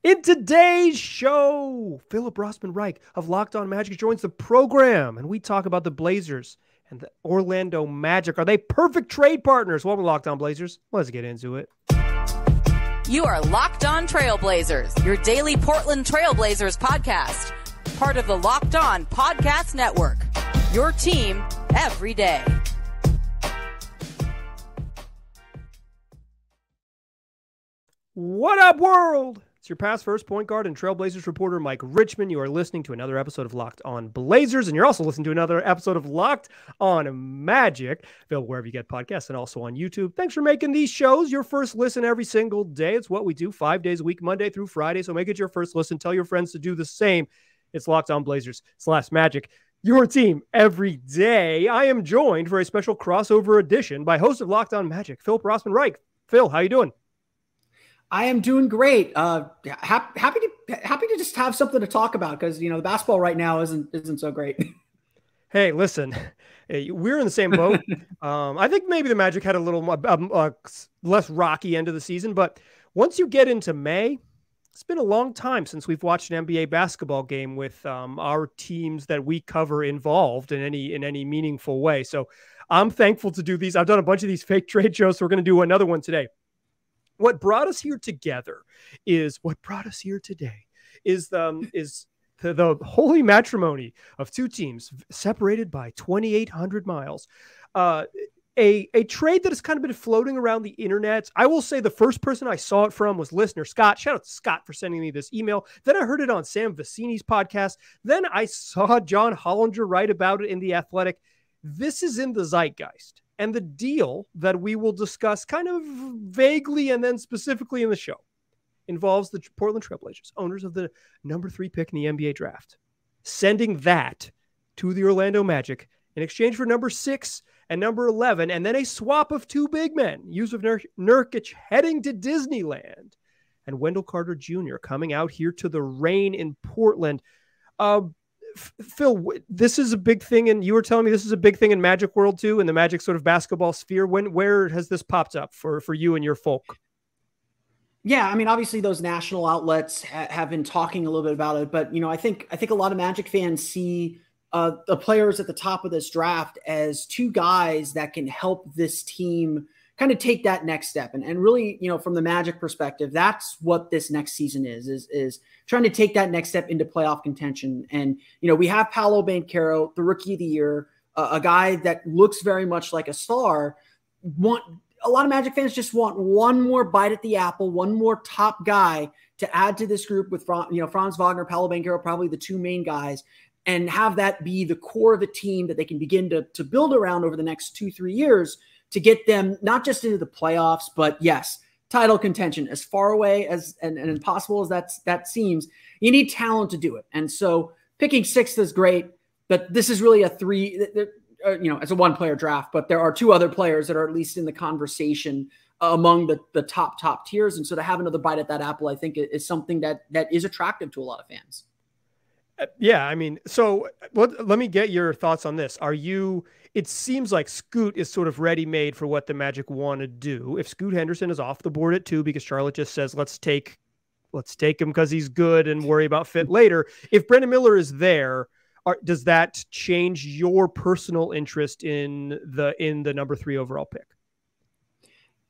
In today's show, Phillip Rossman-Reich of Locked On Magic joins the program, and we talk about the Blazers and the Orlando Magic. Are they perfect trade partners? Welcome to Locked On Blazers. Let's get into it. You are Locked On Trailblazers, your daily Portland Trailblazers podcast. Part of the Locked On Podcast Network, your team every day. What up, world? It's your past first point guard and Trailblazers reporter, Mike Richmond. You are listening to another episode of Locked On Blazers, and you're also listening to another episode of Locked On Magic, available wherever you get podcasts and also on YouTube. Thanks for making these shows your first listen every single day. It's what we do 5 days a week, Monday through Friday, so make it your first listen. Tell your friends to do the same. It's Locked On Blazers / Magic, your team every day. I am joined for a special crossover edition by host of Locked On Magic, Phillip Rossman-Reich. Phil, how you doing? I am doing great. Happy to just have something to talk about because the basketball right now isn't so great. Hey, listen, we're in the same boat. I think maybe the Magic had a little less rocky end of the season, but once you get into May, it's been a long time since we've watched an NBA basketball game with our teams that we cover involved in any meaningful way. So I'm thankful to do these. I've done a bunch of these fake trade shows, so we're going to do another one today. What brought us here today is the holy matrimony of two teams separated by 2,800 miles. A trade that has kind of been floating around the internet. I will say the first person I saw it from was listener Scott. Shout out to Scott for sending me this email. Then I heard it on Sam Vecini's podcast. Then I saw John Hollinger write about it in The Athletic. This is in the zeitgeist. And the deal that we will discuss kind of vaguely and then specifically in the show involves the Portland Trailblazers, owners of the number 3 pick in the NBA draft, sending that to the Orlando Magic in exchange for number 6 and number 11, and then a swap of 2 big men, Jusuf Nurkic heading to Disneyland, and Wendell Carter Jr. coming out here to the rain in Portland. Phil, this is a big thing, and you were telling me this is a big thing in Magic World too, in the Magic sort of basketball sphere. Where has this popped up for you and your folk? Yeah, I mean, obviously those national outlets have been talking a little bit about it, but I think a lot of Magic fans see the players at the top of this draft as 2 guys that can help this team kind of take that next step. And really, from the Magic perspective, that's what this next season is trying to take that next step into playoff contention. And, we have Paolo Banchero, the rookie of the year, a guy that looks very much like a star. A lot of Magic fans just want one more bite at the apple, one more top guy to add to this group with, Franz Wagner, Paolo Banchero, probably the 2 main guys, and have that be the core of the team that they can begin to build around over the next 2-3 years to get them not just into the playoffs, but yes, title contention. As far away as and impossible as that seems, you need talent to do it. And so picking 6th is great, but this is really a 3, it's a 1-player draft, but there are 2 other players that are at least in the conversation among the top tiers. And so to have another bite at that apple, I think is something that is attractive to a lot of fans. Yeah, I mean, so let me get your thoughts on this. It seems like Scoot is sort of ready-made for what the Magic want to do. If Scoot Henderson is off the board at 2 because Charlotte just says, let's take him because he's good and worry about fit later. If Brandon Miller is there, does that change your personal interest in the number 3 overall pick?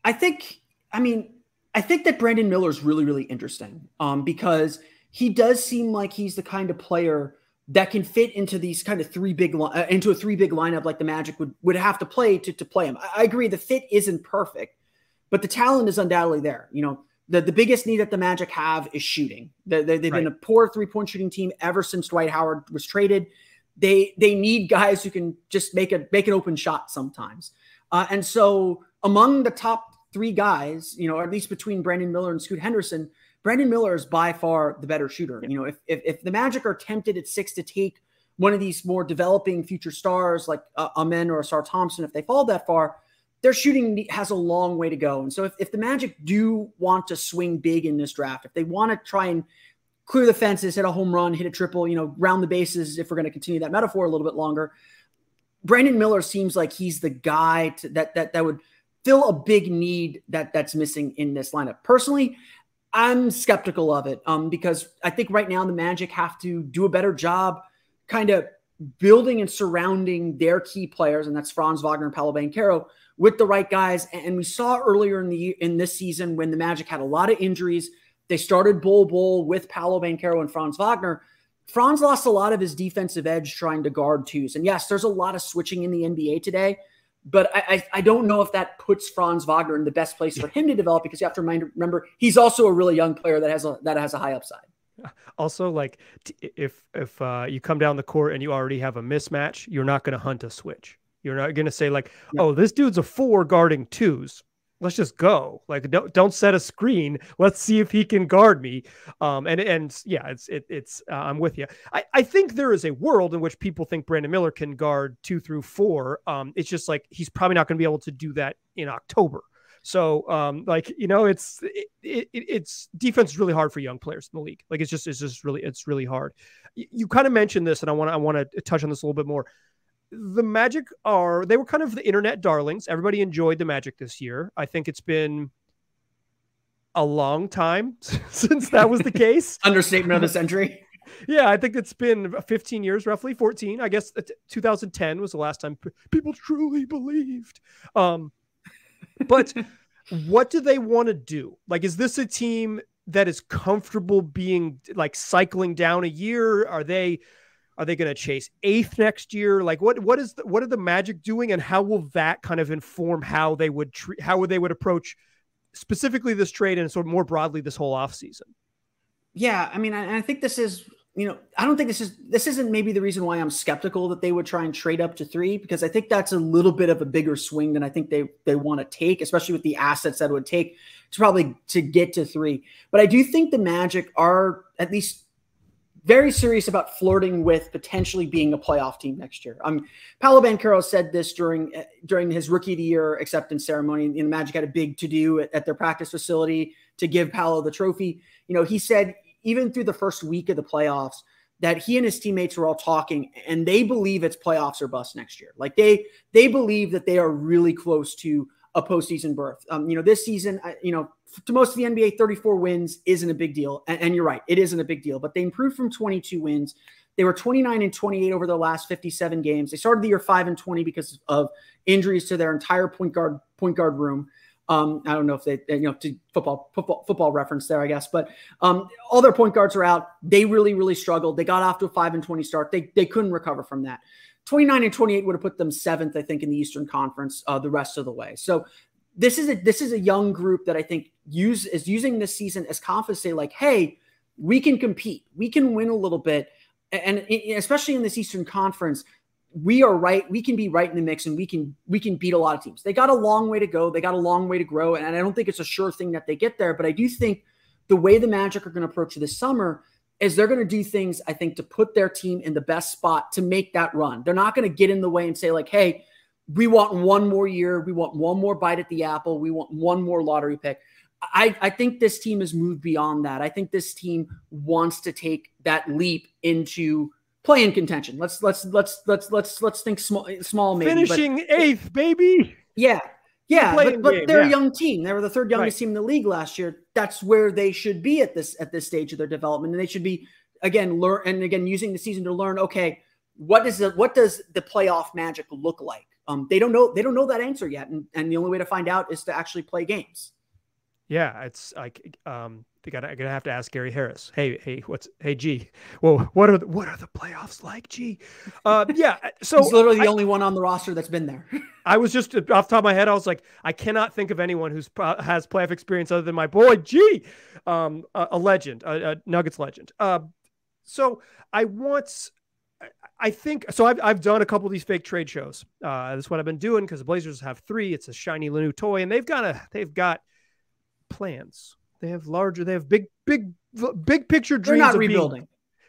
I think that Brandon Miller is really, really interesting because he does seem like he's the kind of player that can fit into these kind of a 3 big lineup like the Magic would have to play to play him. I agree the fit isn't perfect, but the talent is undoubtedly there. The biggest need that the Magic have is shooting. They've been a poor 3-point shooting team ever since Dwight Howard was traded. They need guys who can just make an open shot sometimes. And so among the top 3 guys, or at least between Brandon Miller and Scoot Henderson, Brandon Miller is by far the better shooter. Yeah. If the Magic are tempted at 6 to take one of these more developing future stars like Amen or Asar Thompson, if they fall that far, their shooting has a long way to go. And so if the Magic do want to swing big in this draft, if they want to try and clear the fences, hit a home run, hit a triple, round the bases, if we're going to continue that metaphor a little bit longer, Brandon Miller seems like he's the guy that would fill a big need that's missing in this lineup. Personally, I'm skeptical of it because I think right now the Magic have to do a better job kind of building and surrounding their key players, and that's Franz Wagner and Paolo Banchero, with the right guys. And we saw earlier in this season when the Magic had a lot of injuries, they started Bol with Paolo Banchero and Franz Wagner. Franz lost a lot of his defensive edge trying to guard twos. And yes, there's a lot of switching in the NBA today, but I don't know if that puts Franz Wagner in the best place for him to develop, because you have to remember he's also a really young player that has a high upside. Also, like if you come down the court and you already have a mismatch, you're not going to hunt a switch. You're not going to say like, oh, this dude's a 4 guarding 2s. Let's just go. Like, don't set a screen. Let's see if he can guard me. And yeah, it's I'm with you. I think there is a world in which people think Brandon Miller can guard 2 through 4. It's just like, he's probably not going to be able to do that in October. So like, you know, it's defense is really hard for young players in the league. Like, it's really hard. You kind of mentioned this, and I want to touch on this a little bit more. The Magic they were kind of the internet darlings. Everybody enjoyed the Magic this year. I think it's been a long time since that was the case. Understatement of the century. Yeah, I think it's been 15 years, roughly 14. I guess 2010 was the last time people truly believed. But what do they want to do? Like, is this a team that is comfortable being like cycling down a year? Are they going to chase 8th next year? Like, what are the Magic doing, and how will that kind of inform how they would approach specifically this trade and sort of more broadly this whole offseason? Yeah, I mean, I think this is, you know, I don't think this isn't maybe the reason why I'm skeptical that they would try and trade up to 3, because I think that's a little bit of a bigger swing than I think they want to take, especially with the assets that it would take to get to 3. But I do think the Magic are at least very serious about flirting with potentially being a playoff team next year. Paolo Banchero said this during his Rookie of the Year acceptance ceremony. And the Magic had a big to-do at their practice facility to give Paolo the trophy. You know, he said even through the first week of the playoffs that he and his teammates were all talking, and they believe it's playoffs or bust next year. Like, they believe that they are really close to a postseason berth. You know, this season, you know, to most of the NBA, 34 wins isn't a big deal. And you're right, it isn't a big deal, but they improved from 22 wins. They were 29-28 over the last 57 games. They started the year 5-20 because of injuries to their entire point guard room. I don't know if they, you know, to football reference there, I guess, but all their point guards are out. They really, really struggled. They got off to a 5-20 start. They couldn't recover from that. 29-28 would have put them 7th, I think, in the Eastern Conference the rest of the way. So this is a young group that I think is using this season as confidence to say, like, hey, we can compete. We can win a little bit. And especially in this Eastern Conference, we are right. We can be right in the mix, and we can beat a lot of teams. They got a long way to go. They got a long way to grow. And I don't think it's a sure thing that they get there, but I do think the way the Magic are going to approach this summer is they're going to do things, I think, to put their team in the best spot to make that run. They're not going to get in the way and say, like, hey, we want one more year. We want one more bite at the apple. We want one more lottery pick. I think this team has moved beyond that. I think this team wants to take that leap into play-in contention. Let's think small maybe. Finishing 8th, baby. Yeah. Yeah, but they're a young team. They were the 3rd youngest team in the league last year. That's where they should be at this stage of their development. And they should be again using the season to learn, okay, what does the playoff Magic look like? They don't know that answer yet. And the only way to find out is to actually play games. Yeah, it's like I'm gonna have to ask Gary Harris. Hey, G? Well, what are the playoffs like, G? Yeah, so he's literally the only one on the roster that's been there. I was just off the top of my head. I was like, I cannot think of anyone who's has playoff experience other than my boy G, a legend, a Nuggets legend. So I think so. I've done a couple of these fake trade shows. That's what I've been doing because the Blazers have 3. It's a shiny new toy, and they've got plans. They have big picture dreams. They're not rebuilding.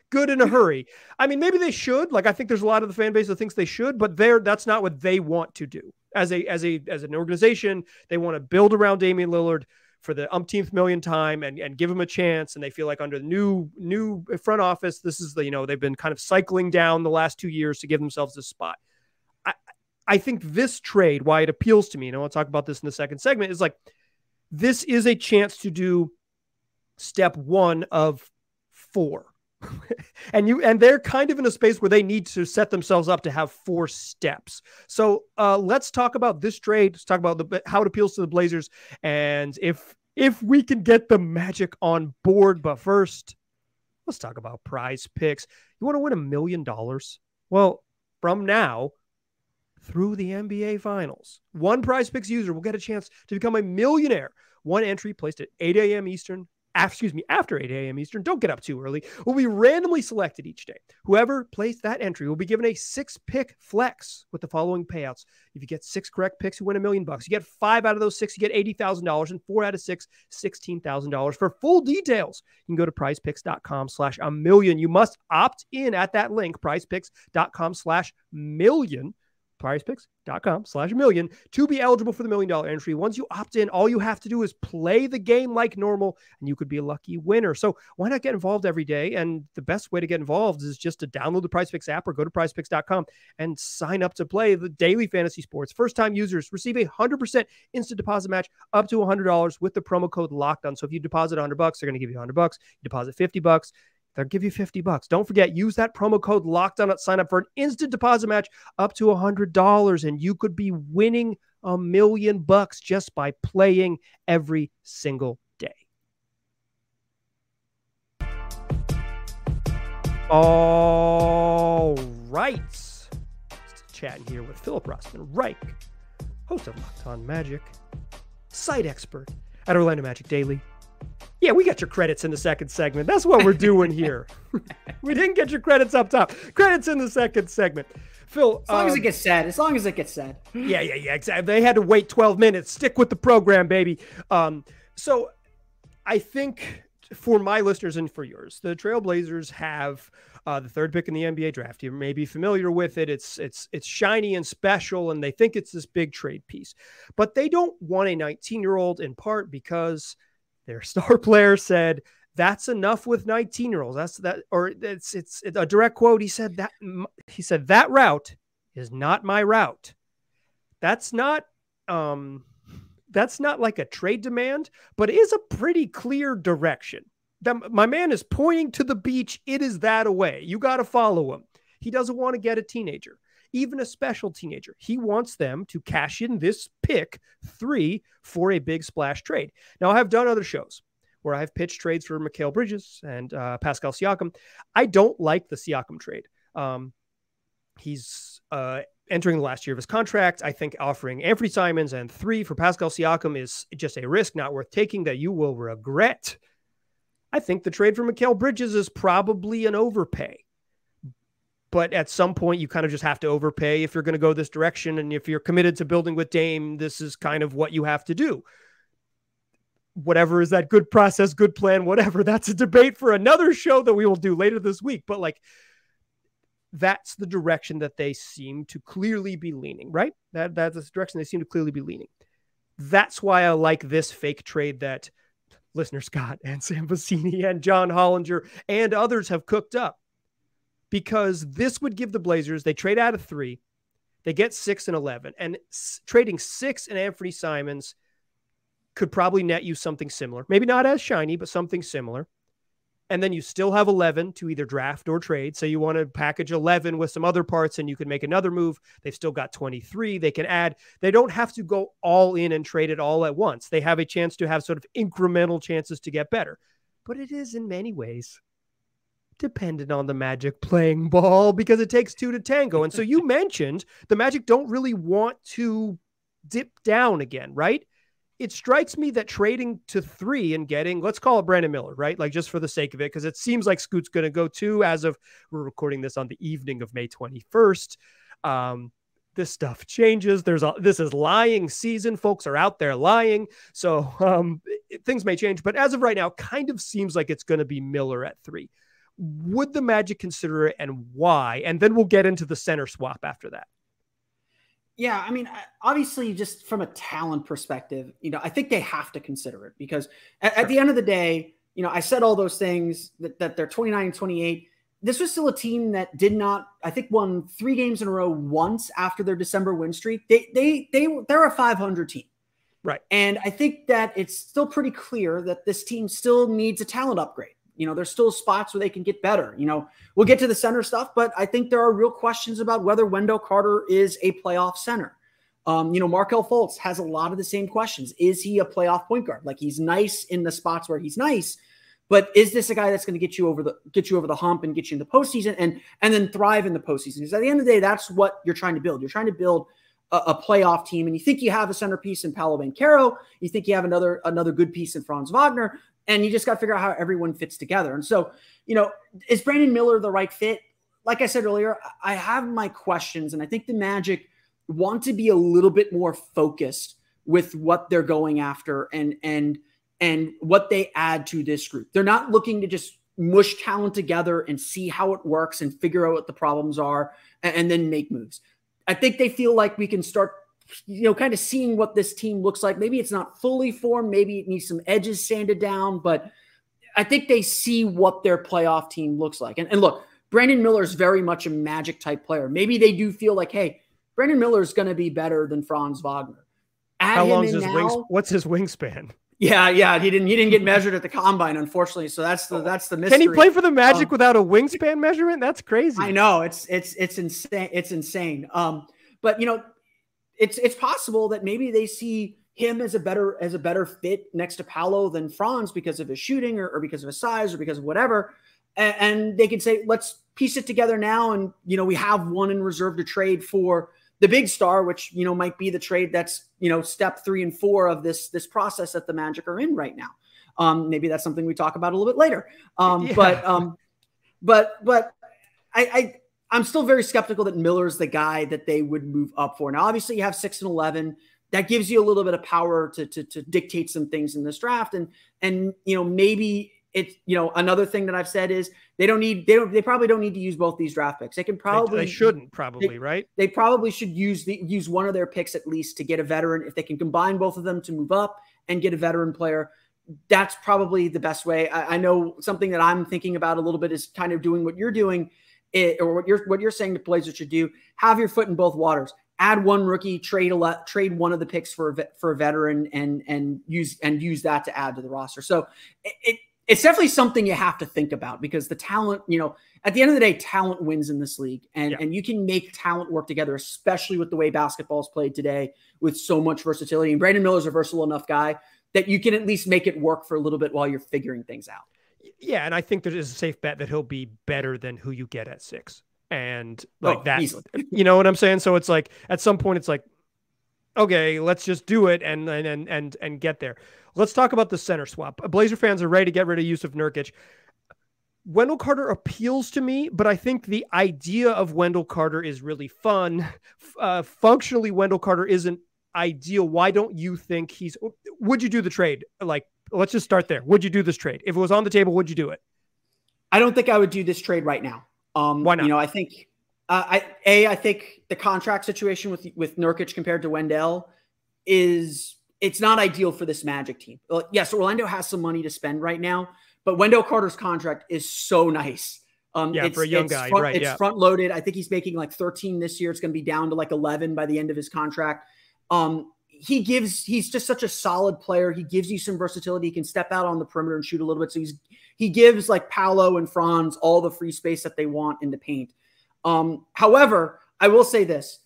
Good in a hurry. I mean, maybe they should. Like, I think there's a lot of the fan base that thinks they should, but that's not what they want to do. As an organization, they want to build around Damian Lillard for the umpteenth million time and give him a chance. And they feel like under the new front office, this is they've been kind of cycling down the last 2 years to give themselves this spot. I think this trade, why it appeals to me, and I want to talk about this in the second segment, is like, this is a chance to do step 1 of 4. and they're kind of in a space where they need to set themselves up to have 4 steps. So let's talk about this trade. Let's talk about how it appeals to the Blazers and if we can get the Magic on board. But first, let's talk about PrizePicks. You want to win $1 million? Well, from now through the NBA Finals, one PrizePicks user will get a chance to become a millionaire. One entry placed at 8 a.m. Eastern. After 8 a.m. Eastern, don't get up too early, will be randomly selected each day. Whoever placed that entry will be given a 6-pick flex with the following payouts. If you get 6 correct picks, you win $1 million. You get 5 out of those 6, you get $80,000, and 4 out of 6, $16,000. For full details, you can go to prizepicks.com/1million. You must opt in at that link, prizepicks.com/1million. PrizePicks.com/1million to be eligible for the $1 million entry. Once you opt in, all you have to do is play the game like normal, and you could be a lucky winner. So why not get involved every day? And the best way to get involved is just to download the PrizePicks app or go to PrizePicks.com and sign up to play the daily fantasy sports. First-time users receive a 100% instant deposit match up to $100 with the promo code LOCKEDON. So if you deposit $100, they're going to give you $100. You deposit $50. They'll give you $50. Don't forget, use that promo code LOCKEDON at sign up for an instant deposit match up to $100, and you could be winning $1 million just by playing every single day. All right. Just chatting here with Phillip Rossman-Reich, host of Locked On Magic, site expert at Orlando Magic Daily. Yeah, we got your credits in the second segment. That's what we're doing here. We didn't get your credits up top. Credits in the second segment. Phil. As long as it gets said. As long as it gets said. Yeah, exactly. They had to wait 12 minutes. Stick with the program, baby. So I think for my listeners and for yours, the Trailblazers have the 3rd pick in the NBA draft. You may be familiar with it. It's shiny and special, and they think it's this big trade piece. But they don't want a 19-year-old in part because their star player said, "That's enough with 19-year-olds." It's a direct quote. He said that route is not my route. That's not like a trade demand, but it is a pretty clear direction. My man is pointing to the beach. It is that away. You got to follow him. He doesn't want to get a teenager, even a special teenager. He wants them to cash in this pick 3 for a big splash trade. Now, I have done other shows where I've pitched trades for Mikal Bridges and Pascal Siakam. I don't like the Siakam trade. He's entering the last year of his contract. I think offering Anthony Simons and 3 for Pascal Siakam is just a risk not worth taking that you will regret. I think the trade for Mikal Bridges is probably an overpay. But at some point, you kind of just have to overpay if you're going to go this direction. And if you're committed to building with Dame, this is kind of what you have to do. Whatever is that good process, good plan, whatever. That's a debate for another show that we will do later this week. But like, that's the direction that they seem to clearly be leaning, right? That's the direction they seem to clearly be leaning. That's why I like this fake trade that listener Scott and Sam Vecini and John Hollinger and others have cooked up. Because this would give the Blazers, they trade out of 3, they get 6 and 11, and trading 6 and Anthony Simons could probably net you something similar. Maybe not as shiny, but something similar. And then you still have 11 to either draft or trade. So you want to package 11 with some other parts and you can make another move. They've still got 23. They can add. They don't have to go all in and trade it all at once. They have a chance to have sort of incremental chances to get better. But it is in many ways dependent on the Magic playing ball because it takes 2 to tango. And so you mentioned the Magic don't really want to dip down again, right? It strikes me that trading to 3 and getting, let's call it Brandon Miller, right? Like just for the sake of it, because it seems like Scoot's going to go 2 as of, we're recording this on the evening of May 21st. This stuff changes. This is lying season. Folks are out there lying. So things may change, but as of right now, kind of seems like it's going to be Miller at 3. Would the Magic consider it and why? And then we'll get into the center swap after that. Yeah, I mean, obviously, just from a talent perspective, I think they have to consider it because at the end of the day, I said all those things that they're 29 and 28. This was still a team that did not, I think, won 3 games in a row once after their December win streak. They're a 500 team. Right. And I think that it's still pretty clear that this team still needs a talent upgrade. There's still spots where they can get better. We'll get to the center stuff, but I think there are real questions about whether Wendell Carter is a playoff center. Markelle Fultz has a lot of the same questions. Is he a playoff point guard? Like, he's nice in the spots where he's nice, but is this a guy that's going to get you over the hump and get you in the postseason and then thrive in the postseason? Because at the end of the day, that's what you're trying to build. You're trying to build a playoff team, and you think you have a centerpiece in Paolo Banchero. You think you have another good piece in Franz Wagner, and you just got to figure out how everyone fits together. And so, is Brandon Miller the right fit? Like I said earlier, I have my questions, and I think the Magic want to be a little bit more focused with what they're going after and what they add to this group. They're not looking to just mush talent together and see how it works and figure out what the problems are and then make moves. I think they feel like we can start, kind of seeing what this team looks like. Maybe it's not fully formed. Maybe it needs some edges sanded down, but I think they see what their playoff team looks like. And look, Brandon Miller is very much a Magic type player. Maybe they do feel like, hey, Brandon Miller is going to be better than Franz Wagner. How long is his what's his wingspan? Yeah. He didn't get measured at the combine, unfortunately. So that's the mystery. Can he play for the Magic without a wingspan measurement? That's crazy. I know it's insane. It's insane. But it's possible that maybe they see him as a better fit next to Paolo than Franz because of his shooting or because of his size or because of whatever. And they can say, let's piece it together now. And, we have one in reserve to trade for the big star, which, might be the trade that's, step 3 and 4 of this process that the Magic are in right now. Maybe that's something we talk about a little bit later. But I'm still very skeptical that Miller's the guy that they would move up for. Now, obviously you have 6 and 11. That gives you a little bit of power to dictate some things in this draft. And maybe it's, another thing that I've said is they probably don't need to use both these draft picks. They shouldn't probably, right? They probably should use one of their picks at least to get a veteran. If they can combine both of them to move up and get a veteran player, that's probably the best way. I know something that I'm thinking about a little bit is kind of doing what you're doing, or what you're saying the Blazers should do. Have your foot in both waters. Add one rookie, trade one of the picks for a veteran, and use that to add to the roster. So it's definitely something you have to think about, because the talent, at the end of the day, talent wins in this league, and you can make talent work together, especially with the way basketball is played today with so much versatility. And Brandon Miller's a versatile enough guy that you can at least make it work for a little bit while you're figuring things out. Yeah, and I think there is a safe bet that he'll be better than who you get at 6. And that, easily. You know what I'm saying? So it's like, at some point it's like, okay, let's just do it and get there. Let's talk about the center swap. Blazer fans are ready to get rid of Jusuf Nurkic. Wendell Carter appeals to me, but I think the idea of Wendell Carter is really fun. Functionally, Wendell Carter isn't ideal. Why don't you think would you do the trade? Let's just start there. Would you do this trade? If it was on the table, would you do it? I don't think I would do this trade right now. Why not? I think, I think the contract situation with Nurkic compared to Wendell it's not ideal for this Magic team. Yes, Orlando has some money to spend right now, but Wendell Carter's contract is so nice. For a young guy, right? It's front loaded. I think he's making like 13 this year. It's going to be down to like 11 by the end of his contract. He's just such a solid player. He gives you some versatility. He can step out on the perimeter and shoot a little bit. So he gives like Paolo and Franz all the free space that they want in the paint. However, I will say this.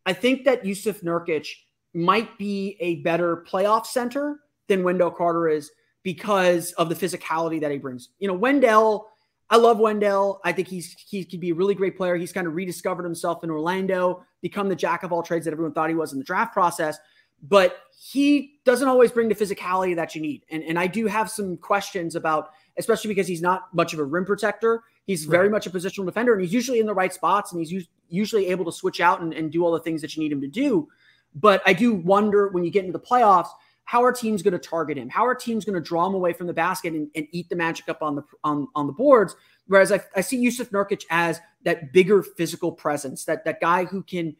I think that Jusuf Nurkic might be a better playoff center than Wendell Carter is because of the physicality that he brings. Wendell, I love Wendell. I think he could be a really great player. He's kind of rediscovered himself in Orlando, become the jack of all trades that everyone thought he was in the draft process. But he doesn't always bring the physicality that you need. And I do have some questions about, especially because he's not much of a rim protector. He's very much a positional defender, and he's usually in the right spots, and he's usually able to switch out and do all the things that you need him to do. But I do wonder, when you get into the playoffs, how are teams going to target him? How are teams going to draw him away from the basket and eat the Magic up on the boards? Whereas I see Jusuf Nurkic as that bigger physical presence, that guy who can,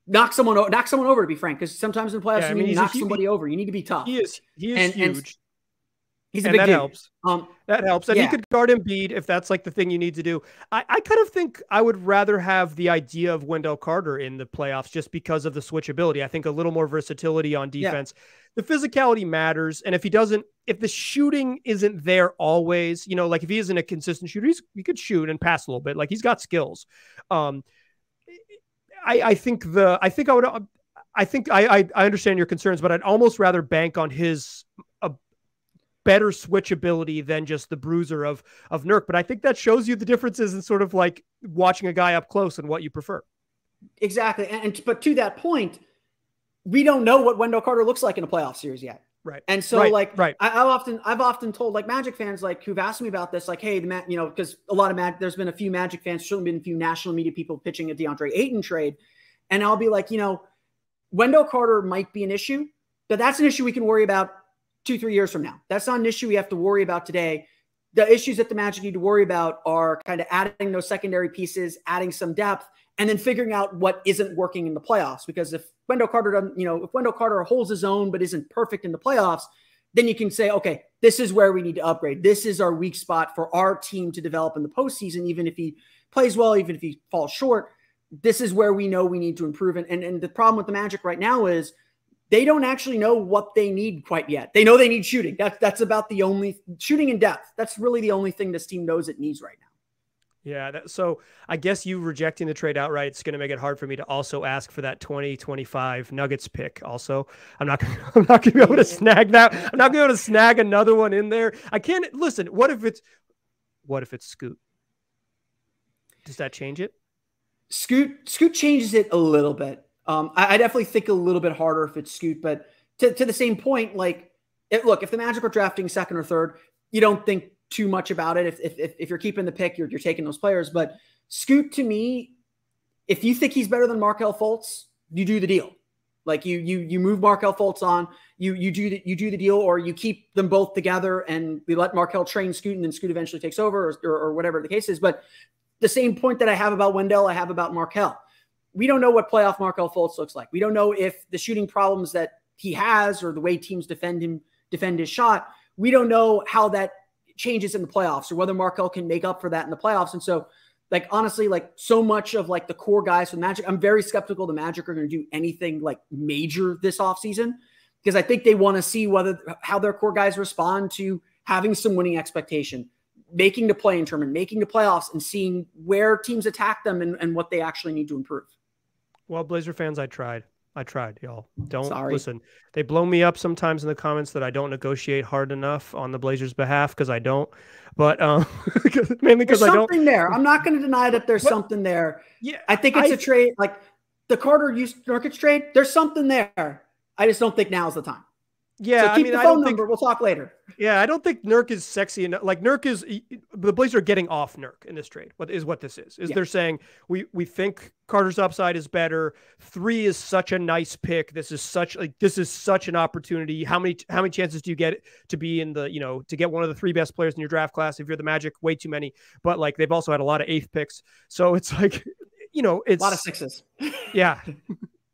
knock someone over, to be frank, because sometimes in playoffs, you need to knock somebody over. You need to be tough. He is huge. He's a big dude. Helps. That helps. And yeah. he could guard Embiid if that's like the thing you need to do. I kind of think I would rather have the idea of Wendell Carter in the playoffs just because of the switchability. I think a little more versatility on defense. Yeah. The physicality matters. And if the shooting isn't there always, like if he isn't a consistent shooter, he could shoot and pass a little bit. Like he's got skills. I understand your concerns, but I'd almost rather bank on his better switchability than just the bruiser of Nurk. But I think that shows you the differences in sort of like watching a guy up close and what you prefer. Exactly. But to that point, we don't know what Wendell Carter looks like in a playoff series yet. Right. And so right. I've often told like Magic fans, like who've asked me about this, like, hey, because a lot of there's been a few Magic fans, certainly been a few national media people pitching a DeAndre Ayton trade. And I'll be like, Wendell Carter might be an issue, but that's an issue we can worry about 2-3 years from now. That's not an issue we have to worry about today. The issues that the Magic need to worry about are kind of adding those secondary pieces, adding some depth, and then figuring out what isn't working in the playoffs. Because if Wendell Carter doesn't, if Wendell Carter holds his own but isn't perfect in the playoffs, then you can say, okay, this is where we need to upgrade. This is our weak spot for our team to develop in the postseason. Even if he plays well, even if he falls short, this is where we know we need to improve. And the problem with the Magic right now is they don't actually know what they need quite yet. They know they need shooting. That's about the only shooting and depth. That's really the only thing this team knows it needs right now. Yeah. So I guess you rejecting the trade outright, it's going to make it hard for me to also ask for that 2025 Nuggets pick. Also, I'm not going to be able to snag that. I'm not going to be able to snag another one in there. I can't listen. What if it's Scoot? Does that change it? Scoot changes it a little bit. I definitely think a little bit harder if it's Scoot, but to the same point, like, look, if the Magic are drafting second or third, you don't think too much about it. If you're keeping the pick, you're taking those players. But Scoot, to me, if you think he's better than Markelle Fultz, you do the deal. Like you move Markelle Fultz on, you do the deal, or you keep them both together and we let Markelle train Scoot, and then Scoot eventually takes over, or whatever the case is. But the same point that I have about Wendell, I have about Markelle. We don't know what playoff Markelle Fultz looks like. We don't know if the shooting problems that he has or the way teams defend his shot, we don't know how that changes in the playoffs or whether Markelle can make up for that in the playoffs. And so, like, honestly, like so much of like the core guys from Magic, I'm very skeptical the Magic are going to do anything like major this offseason, because I think they want to see how their core guys respond to having some winning expectation, making the play-in tournament, making the playoffs, and seeing where teams attack them and what they actually need to improve. Well, Blazer fans, I tried, y'all. Sorry. Listen. They blow me up sometimes in the comments that I don't negotiate hard enough on the Blazers' behalf, because I don't. But mainly because I don't. There's something there. I'm not going to deny that there's something there. Yeah, I think it's a trade like the Carter Nurkic trade. There's something there. I just don't think now's the time. Yeah, so keep the phone number. We'll talk later. Yeah, I don't think Nurk is sexy enough. Like the Blazers are getting off Nurk in this trade. What this is? They're saying we think Carter's upside is better. 3 is such a nice pick. This is such an opportunity. How many chances do you get to be in the to get one of the 3 best players in your draft class? If you're the Magic, way too many. But like they've also had a lot of 8th picks, so it's like it's a lot of 6s. Yeah,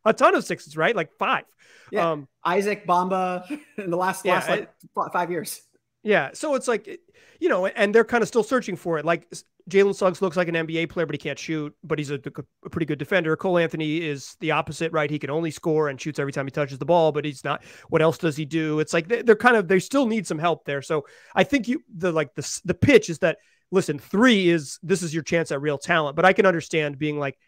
a ton of 6s, right? Like 5. Yeah. Isaac Bamba in the last 5 years. Yeah. So it's like, and they're kind of still searching for it. Like Jalen Suggs looks like an NBA player, but he can't shoot, but he's a pretty good defender. Cole Anthony is the opposite, right? He can only score and shoots every time he touches the ball, but he's not. What else does he do? It's like they still need some help there. So I think the pitch is that, listen, 3 is your chance at real talent, but I can understand being like,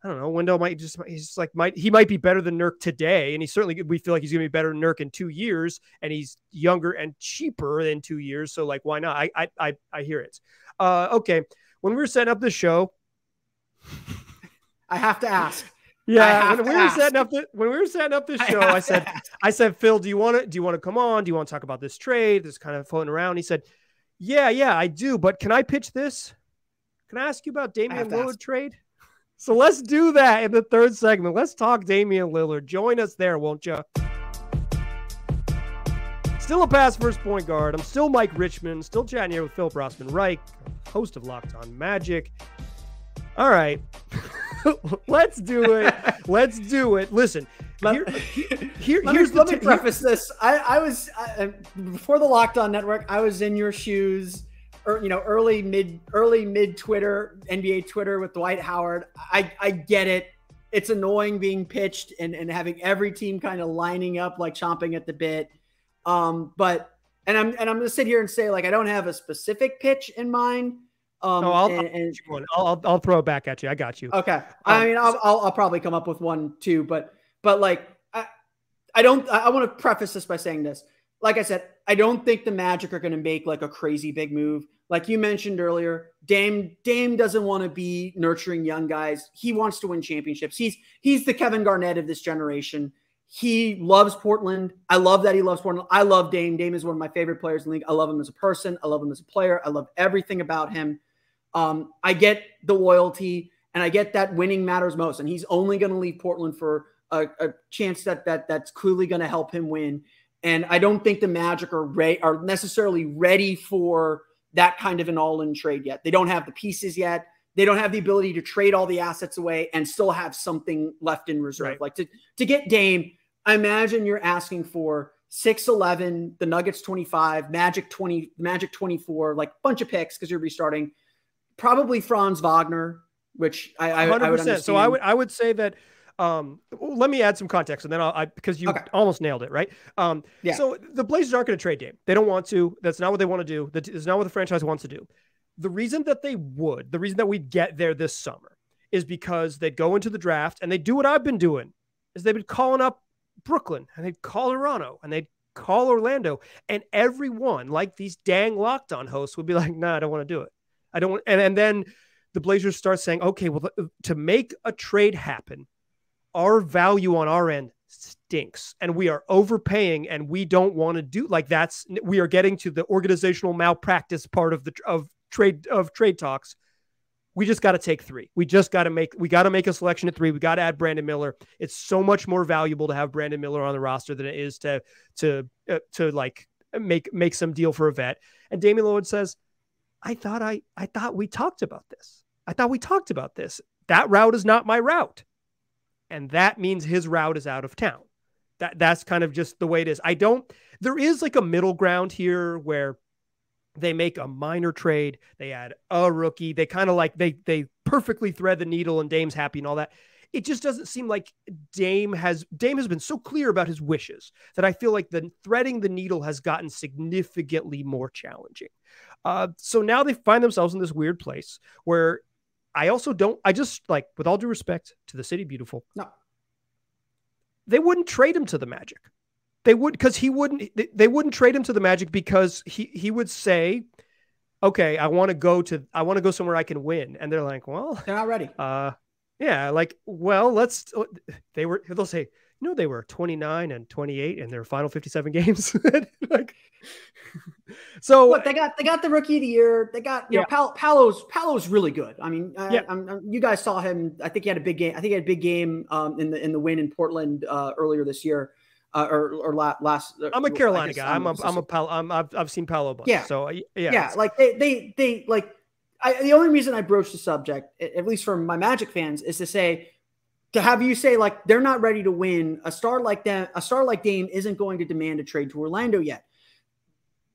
I don't know, Wendell might be better than Nurk today. And we feel like he's going to be better than Nurk in 2 years, and he's younger and cheaper in 2 years. So like, why not? I hear it. Okay. When we were setting up this show, I have to ask. Yeah. When we were setting up this show, I said, Phil, do you want to come on? Do you want to talk about this trade? This kind of floating around. He said, yeah, I do. But can I pitch this? Can I ask you about Damian Lillard trade? So let's do that in the 3rd segment. Let's talk Damian Lillard. Join us there, won't you? Still a pass first point guard. I'm still Mike Richmond. Still chatting here with Phillip Rossman-Reich, host of Locked On Magic. All right. Let's do it. Listen, Let me preface this. I was before the Locked On Network. I was in your shoes, or early mid Twitter, NBA Twitter with Dwight Howard. I get it. It's annoying being pitched and having every team kind of lining up like chomping at the bit. But I'm going to sit here and say, like, I don't have a specific pitch in mind. I'll throw it back at you. I got you. Okay. I mean, I'll probably come up with one too, but like, I want to preface this by saying this. Like I said, I don't think the Magic are going to make like a crazy big move. Like you mentioned earlier, Dame doesn't want to be nurturing young guys. He wants to win championships. He's the Kevin Garnett of this generation. He loves Portland. I love that he loves Portland. I love Dame. Dame is one of my favorite players in the league. I love him as a person. I love him as a player. I love everything about him. I get the loyalty, and I get that winning matters most. And he's only going to leave Portland for a chance that's clearly going to help him win. And I don't think the Magic are necessarily ready for that kind of an all-in trade yet. They don't have the pieces yet. They don't have the ability to trade all the assets away and still have something left in reserve. Right. Like to get Dame, I imagine you're asking for 6'11", the Nuggets 25, Magic 20, Magic 24, like a bunch of picks because you're restarting. Probably Franz Wagner, which I would understand. So I would say that. Let me add some context, and then because you almost nailed it, right? So the Blazers aren't going to trade Dame. They don't want to. That's not what they want to do. That's not what the franchise wants to do. The reason that we'd get there this summer is because they'd go into the draft and they do what I've been doing, is they've been calling up Brooklyn and they'd call Toronto and they'd call Orlando, and everyone, like these dang Locked On hosts, would be like, "Nah, I don't want to do it. I don't want." And then the Blazers start saying, "Okay, well, to make a trade happen, our value on our end stinks and we are overpaying and we don't want to do like we are getting to the organizational malpractice part of trade talks. We just got to take 3. We got to make a selection at 3. We got to add Brandon Miller. It's so much more valuable to have Brandon Miller on the roster than it is to like make some deal for a vet." And Damian Lillard says, I thought we talked about this. That route is not my route. And that means his route is out of town. That's kind of just the way it is. There is like a middle ground here where they make a minor trade. They add a rookie. They kind of like, they perfectly thread the needle and Dame's happy and all that. It just doesn't seem like Dame has been so clear about his wishes that I feel like the threading the needle has gotten significantly more challenging. So now they find themselves in this weird place where I just like, with all due respect to the City Beautiful, no, they wouldn't trade him to the Magic. They wouldn't trade him to the Magic because he would say, okay, I want to go somewhere I can win. And they're like, well, they're not ready. Yeah. Like, well, they'll say, they were 29 and 28 in their final 57 games. Like, so look, they got the rookie of the year. They got, Paolo's really good. I mean, you guys saw him. I think he had a big game. In the win in Portland earlier this year. Or last. I'm a Carolina guy. I've seen Paolo a bunch. Yeah. So like they like. The only reason I broached the subject, at least for my Magic fans, is to have you say like they're not ready to win. A star like Dame isn't going to demand a trade to Orlando yet.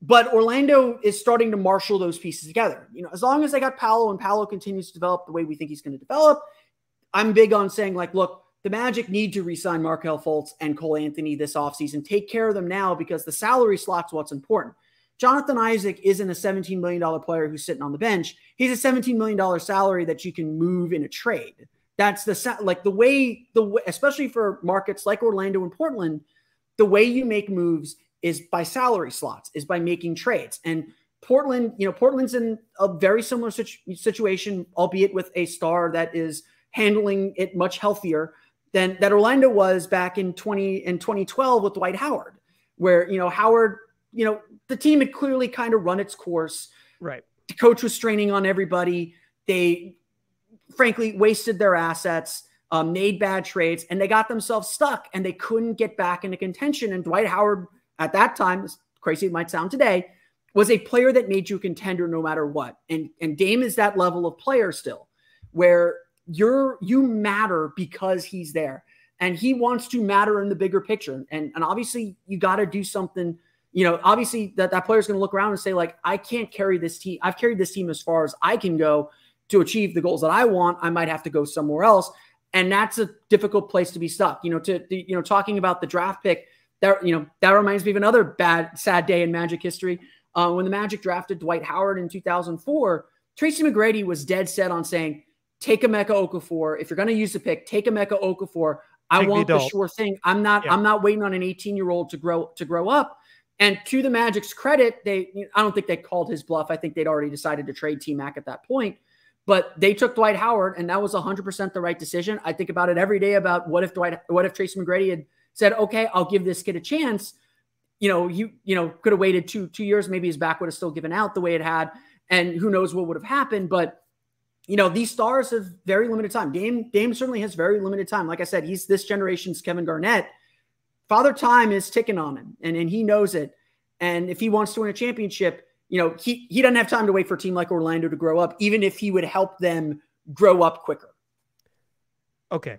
But Orlando is starting to marshal those pieces together. As long as they got Paolo and Paolo continues to develop the way we think he's going to develop, I'm big on saying like, look, the Magic need to re-sign Markelle Fultz and Cole Anthony this offseason. Take care of them now because the salary slot's what's important. Jonathan Isaac isn't a $17 million player who's sitting on the bench. He's a $17 million salary that you can move in a trade. That's the way, especially for markets like Orlando and Portland, the way you make moves is by salary slots, is by making trades. And Portland's in a very similar situation, albeit with a star that is handling it much healthier than that Orlando was back in 2012 with Dwight Howard, where, Howard, the team had clearly kind of run its course. Right. The coach was straining on everybody. They frankly wasted their assets, made bad trades, and they got themselves stuck and they couldn't get back into contention. And Dwight Howard at that time, as crazy it might sound today, was a player that made you a contender no matter what. And Dame is that level of player still, where you matter because he's there. and he wants to matter in the bigger picture. And obviously you got to do something, obviously that player is going to look around and say, like, I can't carry this team. I've carried this team as far as I can go to achieve the goals that I want. I might have to go somewhere else. And that's a difficult place to be stuck, talking about the draft pick that reminds me of another sad day in Magic history. When the Magic drafted Dwight Howard in 2004, Tracy McGrady was dead set on saying, take Emeka Okafor. If you're going to use the pick, take Emeka Okafor. I want the sure thing. I'm not waiting on an 18-year-old to grow up. And to the Magic's credit, I don't think they called his bluff. I think they'd already decided to trade T-Mac at that point. But they took Dwight Howard, and that was 100% the right decision. I think about it every day about what if Tracy McGrady had said, okay, I'll give this kid a chance. Could have waited two years. Maybe his back would have still given out the way it had. And who knows what would have happened. But, these stars have very limited time. Dame certainly has very limited time. Like I said, he's this generation's Kevin Garnett. Father Time is ticking on him, and he knows it. And if he wants to win a championship, he doesn't have time to wait for a team like Orlando to grow up, even if he would help them grow up quicker. Okay.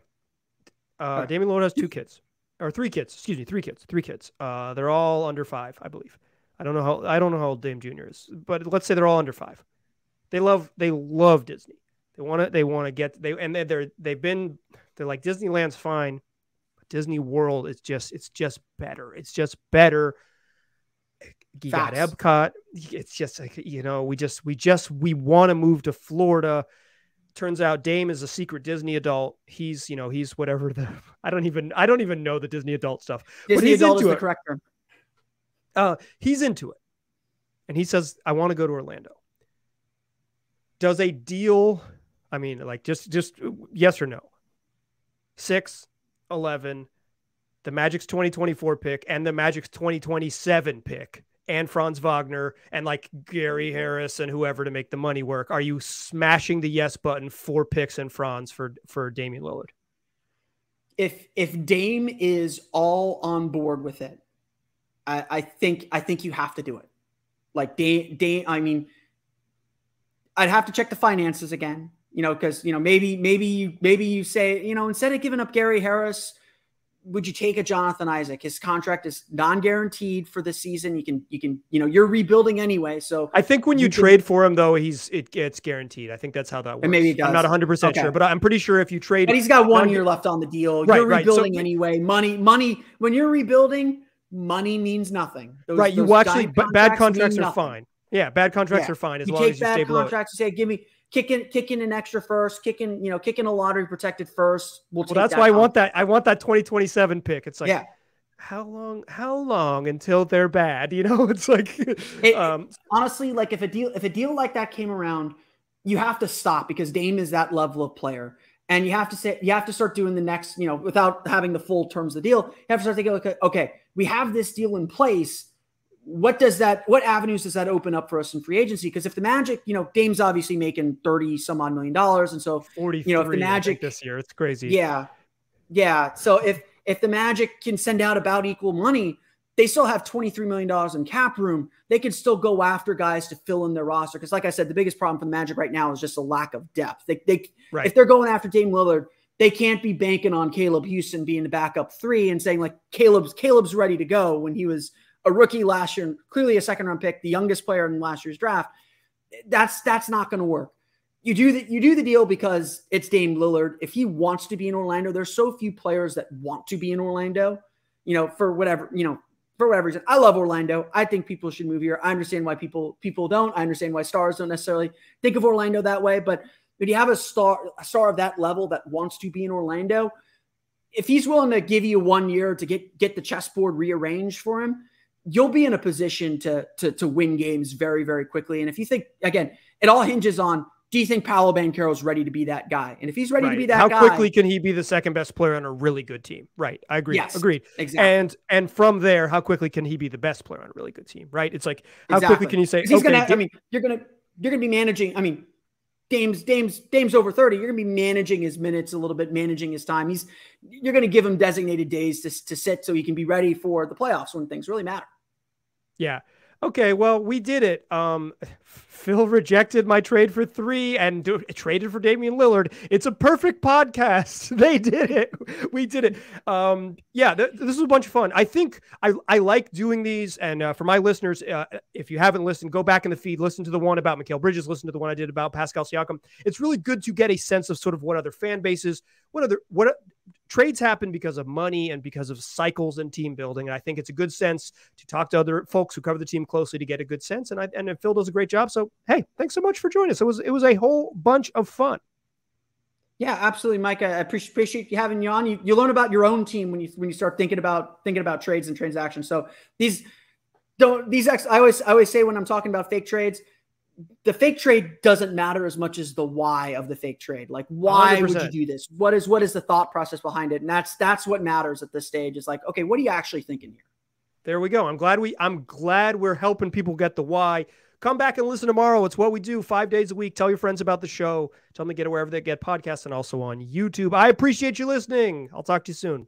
Damian Lillard has 2 kids. Or 3 kids. Excuse me, 3 kids. 3 kids. They're all under 5, I believe. I don't know how old Dame Jr. is, but let's say they're all under 5. They love Disney. They're like, Disneyland's fine, but Disney World it's just better. It's just better. You got Epcot. It's just like, we want to move to Florida. Turns out Dame is a secret Disney adult. He's whatever I don't even know the Disney adult stuff. Disney adult is the correct term. He's into it. And he says, I want to go to Orlando. Does a deal, just yes or no? 6, 11, the Magic's 2024 pick and the Magic's 2027 pick, and Franz Wagner and like Gary Harris and whoever to make the money work. Are you smashing the yes button, 4 picks and Franz for Damian Lillard? If Dame is all on board with it, I think you have to do it. Like Dame, I'd have to check the finances again, because maybe you say, instead of giving up Gary Harris, would you take a Jonathan Isaac? His contract is non-guaranteed for this season. You can, you're rebuilding anyway. So I think when you trade for him, though, it gets guaranteed. I think that's how that works. And maybe it does. I'm not 100% sure, but I'm pretty sure if you trade, but he's got 1 year left on the deal. You're rebuilding anyway. Money. When you're rebuilding, money means nothing. Bad contracts are fine. Yeah, bad contracts are fine as long as you stay below. You take bad contracts and say, kick in an extra first, kick in a lottery protected first. That's why I want that. I want that 2027 pick. It's like, how long until they're bad? It's like, honestly, like if a deal like that came around, you have to stop, because Dame is that level of player. And you have to start doing the next, without having the full terms of the deal, you have to start thinking, okay, we have this deal in place. What avenues does that open up for us in free agency? Because if the Magic, Dame's obviously making $30 some odd million. And so, 43, if the Magic this year, it's crazy. Yeah. Yeah. So if the Magic can send out about equal money, they still have $23 million in cap room. They can still go after guys to fill in their roster. Because like I said, the biggest problem for the Magic right now is just a lack of depth. If they're going after Dame Lillard, they can't be banking on Caleb Houston being the backup 3 and saying like Caleb's ready to go when he was a rookie last year, clearly a 2nd round pick, the youngest player in last year's draft. That's not going to work. You do the deal because it's Dame Lillard. If he wants to be in Orlando, there's so few players that want to be in Orlando, for whatever reason. I love Orlando. I think people should move here. I understand why people don't. I understand why stars don't necessarily think of Orlando that way. But when you have a star of that level that wants to be in Orlando, if he's willing to give you 1 year to get the chessboard rearranged for him, you'll be in a position to win games very, very quickly. And if you think, again, it all hinges on, do you think Paolo Banchero is ready to be that guy? And if he's ready to be that guy, how quickly can he be the 2nd best player on a really good team? Right. I agree. Yes, agreed. Exactly. And from there, how quickly can he be the best player on a really good team? Right. It's like, how quickly can you say, you're going to be managing. Dame's over 30. You're going to be managing his minutes a little bit, managing his time. You're going to give him designated days to sit so he can be ready for the playoffs when things really matter. Yeah. Okay, well, we did it. Phil rejected my trade for 3 and traded for Damian Lillard. It's a perfect podcast. They did it. We did it. Yeah, this was a bunch of fun. I think I like doing these. And for my listeners, if you haven't listened, go back in the feed, listen to the one about Mikal Bridges, listen to the one I did about Pascal Siakam. It's really good to get a sense of sort of what other fan bases, what trades happen because of money and because of cycles and team building. And I think it's a good sense to talk to other folks who cover the team closely to get a good sense. And Phil does a great job. So, hey, thanks so much for joining us. It was a whole bunch of fun. Yeah, absolutely, Mike. I appreciate you having you on. You learn about your own team when you start thinking about trades and transactions. So I always say when I'm talking about fake trades, the fake trade doesn't matter as much as the why of the fake trade. Like, why 100%. Would you do this? What is the thought process behind it? And that's what matters at this stage. Is like, okay, what are you actually thinking here? There we go. I'm glad we're helping people get the why. Come back and listen tomorrow. It's what we do 5 days a week. Tell your friends about the show. Tell them to get it wherever they get podcasts and also on YouTube. I appreciate you listening. I'll talk to you soon.